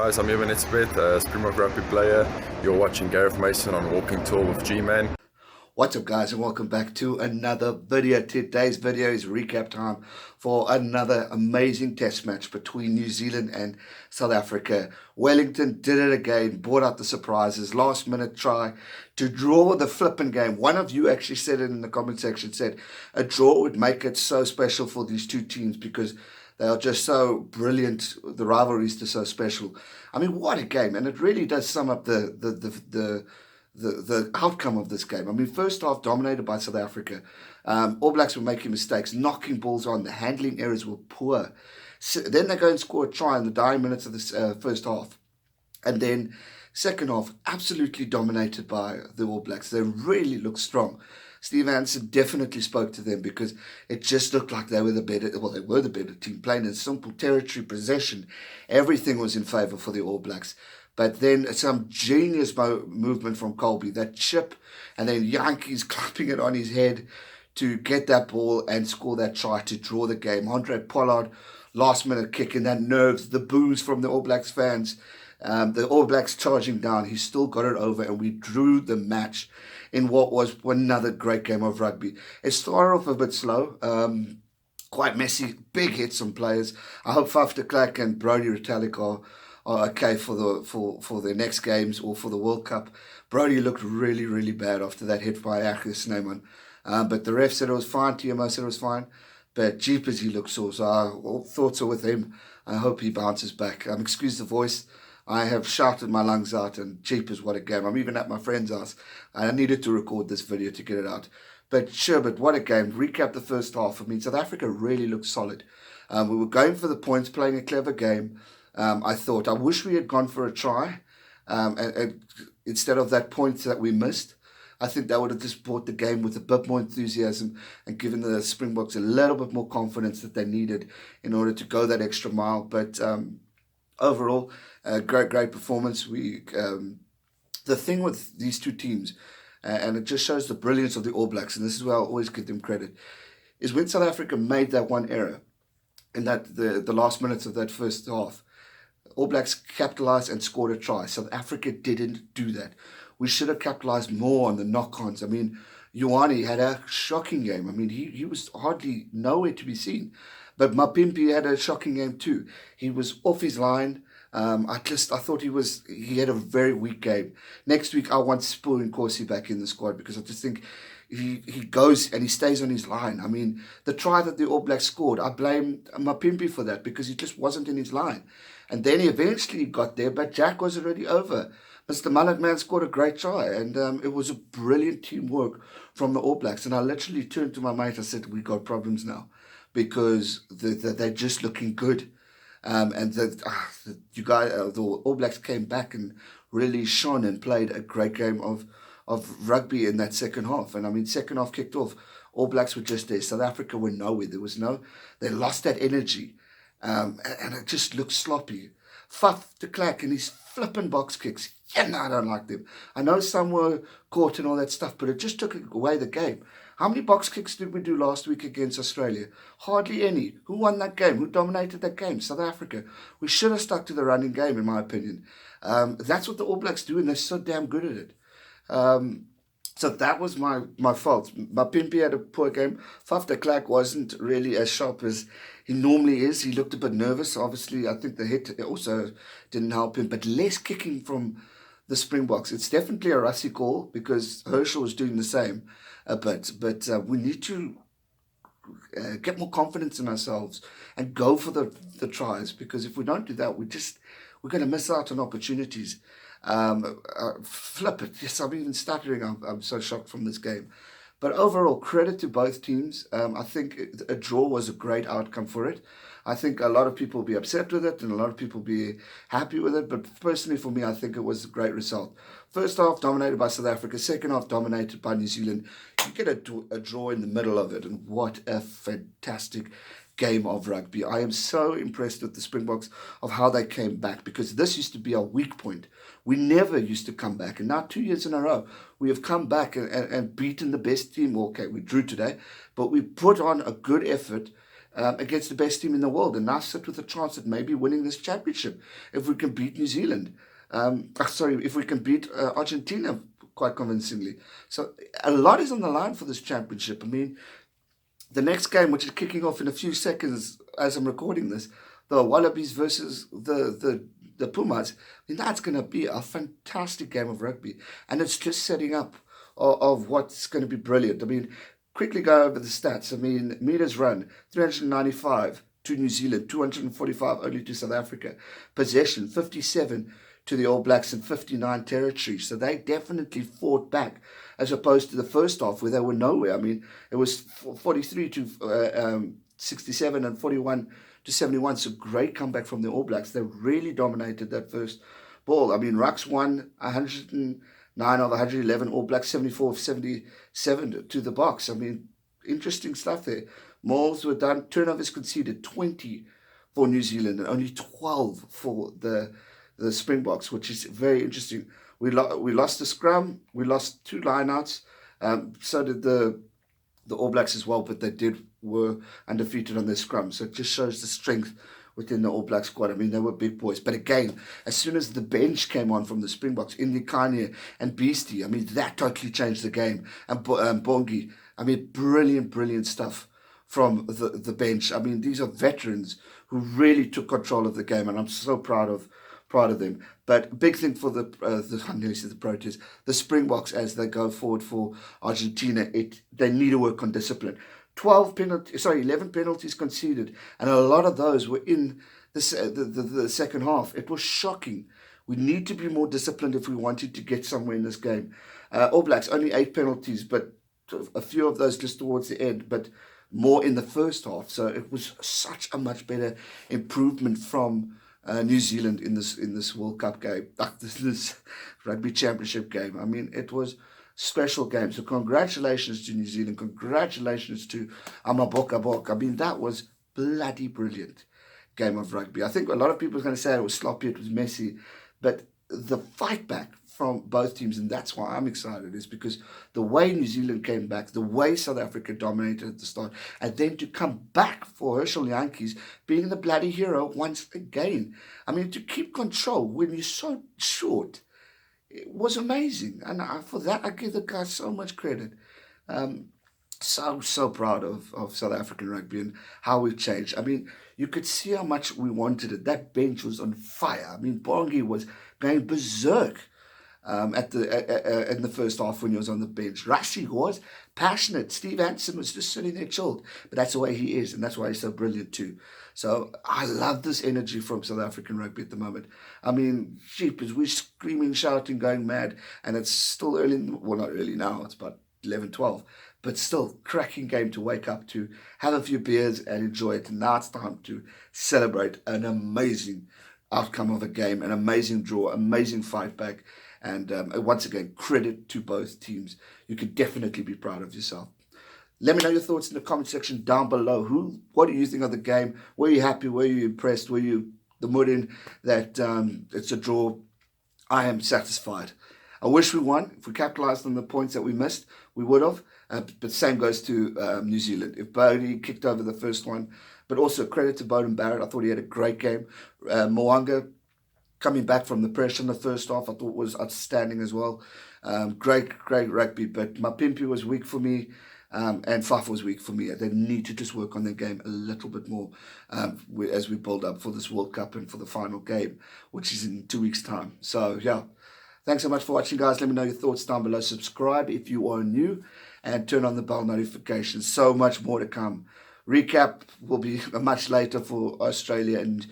guys, I'm Evan Etzebeth, a Springbok rugby player. You're watching Gareth Mason on Walking Tour with G-Man. What's up guys, and welcome back to another video. Today's video is recap time for another amazing test match between New Zealand and South Africa. Wellington did it again, brought out the surprises, last minute try to draw the flipping game. One of you actually said it in the comment section, said a draw would make it so special for these two teams because they are just so brilliant. The rivalry is just so special. I mean, what a game. And it really does sum up the outcome of this game. I mean, first half dominated by South Africa. All Blacks were making mistakes, knocking balls on. The handling errors were poor. So then they go and score a try in the dying minutes of the first half. And then second half, absolutely dominated by the All Blacks. They really looked strong. Steve Anderson definitely spoke to them because it just looked like they were the better, well, they were the better team, playing in simple territory possession. Everything was in favour for the All Blacks. But then some genius movement from Kolbe, that chip, and then Jantjies clapping it on his head to get that ball and score that try to draw the game. Andre Pollard, last minute kick, and that nerves, the boos from the All Blacks fans. The All Blacks charging down, he still got it over, and we drew the match in what was another great game of rugby. It started off a bit slow, quite messy, big hits on players. I hope Faf de Klerk and Brodie Retallick are okay for the next games or for the World Cup. Brodie looked really, really bad after that hit by Herschel Jantjies. But the ref said it was fine, TMO said it was fine. But jeepers, he looked sore, so our thoughts are with him. I hope he bounces back. Excuse the voice. I have shouted my lungs out, and jeepers, what a game. I'm even at my friend's house. I needed to record this video to get it out. But sure, but what a game. Recap the first half. I mean, South Africa really looked solid. We were going for the points, playing a clever game. I thought, I wish we had gone for a try and instead of that point that we missed. I think that would have just brought the game with a bit more enthusiasm and given the Springboks a little bit more confidence that they needed in order to go that extra mile. But overall, great performance. The thing with these two teams, and it just shows the brilliance of the All Blacks, and this is where I always give them credit, is when South Africa made that one error in that the last minutes of that first half, All Blacks capitalised and scored a try. South Africa didn't do that. We should have capitalised more on the knock-ons. I mean, Ioane had a shocking game. I mean, he was hardly nowhere to be seen. But Mapimpi had a shocking game too. He was off his line. I thought he had a very weak game. Next week, I want Spoo and Corsi back in the squad because I just think he goes and he stays on his line. I mean, the try that the All Blacks scored, I blame Mapimpi for that because he just wasn't in his line. And then he eventually got there, but Jack was already over. Mr. Mullet Man scored a great try, and it was a brilliant teamwork from the All Blacks. And I literally turned to my mate, I said, we got problems now because they're just looking good. And the All Blacks came back and really shone and played a great game of rugby in that second half. And I mean, second half kicked off, All Blacks were just there. South Africa were nowhere. They lost that energy. And it just looked sloppy. Faf de Klerk and his flipping box kicks. Yeah, no, I don't like them. I know some were caught and all that stuff, but it just took away the game. How many box kicks did we do last week against Australia? Hardly any. Who won that game? Who dominated that game? South Africa. We should have stuck to the running game, in my opinion. That's what the All Blacks do, and they're so damn good at it. So that was my fault. Mapimpi had a poor game. Faf de Klerk wasn't really as sharp as he normally is. He looked a bit nervous. Obviously, I think the hit also didn't help him. But less kicking from the Springboks. It's definitely a Rassie call because Herschel was doing the same. But we need to get more confidence in ourselves and go for the tries, because if we don't do that, we're going to miss out on opportunities. Flip it. Yes, I'm even stuttering. I'm so shocked from this game. But overall, credit to both teams. I think a draw was a great outcome for it. I think a lot of people will be upset with it and a lot of people will be happy with it. But personally, for me, I think it was a great result. First half dominated by South Africa. Second half dominated by New Zealand. You get a draw in the middle of it. And what a fantastic game of rugby. I am so impressed with the Springboks of how they came back, because this used to be our weak point. We never used to come back, and now 2 years in a row we have come back and beaten the best team. Okay, we drew today, but we put on a good effort against the best team in the world, and now sit with a chance at maybe winning this championship if we can beat New Zealand. If we can beat Argentina quite convincingly. So a lot is on the line for this championship. I mean, the next game, which is kicking off in a few seconds as I'm recording this, the Wallabies versus the Pumas, I mean, that's going to be a fantastic game of rugby. And it's just setting up of what's going to be brilliant. I mean, quickly go over the stats. I mean, meters run, 395 to New Zealand, 245 only to South Africa. Possession, 57 to the All Blacks and 59 territory. So they definitely fought back, as opposed to the first half where they were nowhere. I mean, it was 43 to 67 and 41 to 71. So great comeback from the All Blacks. They really dominated that first ball. I mean, Rux won 109 of 111, All Blacks 74 of 77 to the Boks. I mean, interesting stuff there. Mauls were done. Turnovers conceded 20 for New Zealand and only 12 for the Springboks, which is very interesting. We lost the scrum. We lost 2 lineouts. So did the All Blacks as well, but they were undefeated on their scrum. So it just shows the strength within the All Black squad. I mean, they were big boys. But again, as soon as the bench came on from the Springboks, Indikanye and Beastie, I mean, that totally changed the game. And Bongi, I mean, brilliant stuff from the bench. I mean, these are veterans who really took control of the game, and I'm so proud of them. But big thing for I nearly said the Proteas, the Springboks, as they go forward for Argentina, they need to work on discipline. 11 penalties conceded, and a lot of those were in the second half. It was shocking. We need to be more disciplined if we wanted to get somewhere in this game. All Blacks, only 8 penalties, but a few of those just towards the end, but more in the first half. So it was such a much better improvement from New Zealand in this World Cup game, this Rugby Championship game. I mean, it was special game. So congratulations to New Zealand. Congratulations to Amabokabok. I mean, that was bloody brilliant game of rugby. I think a lot of people are going to say it was sloppy, it was messy, but the fight back from both teams, and that's why I'm excited, is because the way New Zealand came back, the way South Africa dominated at the start, and then to come back for Herschel Jantjies being the bloody hero once again. I mean, to keep control when you're so short, it was amazing. And for that, I give the guys so much credit. So proud of South African rugby and how we've changed. I mean, you could see how much we wanted it. That bench was on fire. I mean, Bongi was going berserk in the first half when he was on the bench. Rassie was passionate. Steve Hansen was just sitting there chilled. But that's the way he is, and that's why he's so brilliant too. So I love this energy from South African rugby at the moment. I mean, jeepers, we're screaming, shouting, going mad, and it's still early. Well, not early now. It's about 11, 12. But still, cracking game to wake up to, have a few beers and enjoy it. And now it's time to celebrate an amazing outcome of a game, an amazing draw, amazing fight back. And once again, credit to both teams. You can definitely be proud of yourself. Let me know your thoughts in the comment section down below. What do you think of the game? Were you happy? Were you impressed? Were you the mood in that it's a draw? I am satisfied. I wish we won. If we capitalised on the points that we missed, we would have. But same goes to New Zealand. If Bodie kicked over the first one, but also credit to Bowden Barrett. I thought he had a great game. Moanga coming back from the pressure in the first half, I thought was outstanding as well. Great rugby. But Mapimpi was weak for me. And Fafa was weak for me. They need to just work on their game a little bit more as we build up for this World Cup and for the final game, which is in 2 weeks' time. So, yeah. Thanks so much for watching, guys. Let me know your thoughts down below. Subscribe if you are new and turn on the bell notifications. So much more to come. Recap will be much later for Australia and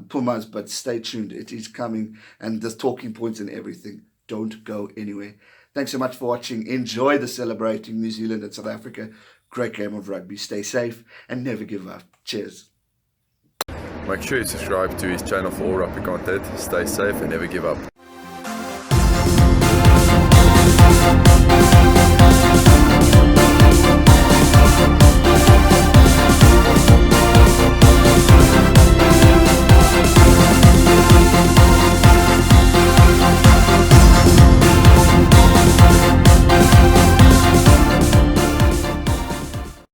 Pumas, but stay tuned. It is coming, and there's talking points and everything. Don't go anywhere. Thanks so much for watching. Enjoy the celebrating New Zealand and South Africa. Great game of rugby. Stay safe and never give up. Cheers. Make sure you subscribe to his channel for all rugby content. Stay safe and never give up.